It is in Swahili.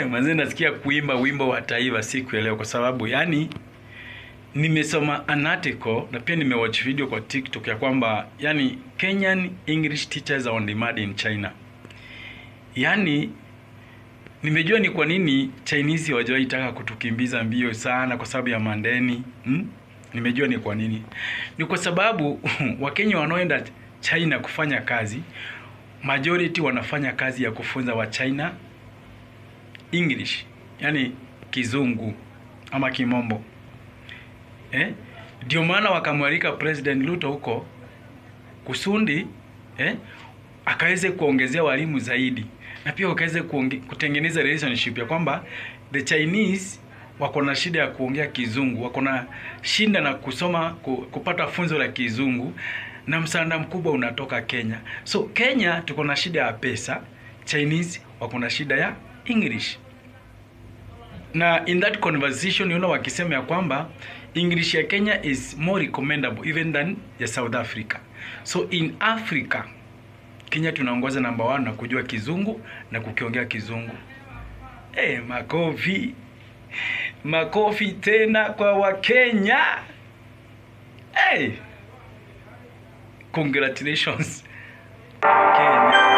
Manze nasikia kuimba wimbo wa taifa siku ya leo kwa sababu yani nimesoma an article na pia nimewatch video kwa TikTok ya kwamba yani Kenyan English teachers are on demand in China. Yani nimejua ni kwa nini Chinese hawajawahi taka kutukimbiza mbio sana kwa sababu ya mandeni. Nimejua ni kwa nini. Ni kwa sababu Wakenya wanaoenda China kufanya kazi, majority wanafanya kazi ya kufunza wa China English, yani kizungu ama kimombo. Ndio maana wakamwalika President Ruto huko kusudi akaweze kuongezea walimu zaidi, na pia wakaweze kutengeneza relationship ya kwamba the Chinese wako na shida ya kuongea kizungu, wako na shida na kusoma kupata funzo la kizungu, na msaada mkubwa unatoka Kenya. So Kenya tuko na shida ya pesa, Chinese wako na shida ya English. Na in that conversation wakisema ya kwamba English ya Kenya is more recommendable even than ya South Africa. So in Africa, Kenya tunaongoza number 1 na kujua kizungu na kukiongea kizungu. Makofi. Makofi tena kwa Wakenya. Congratulations Kenya.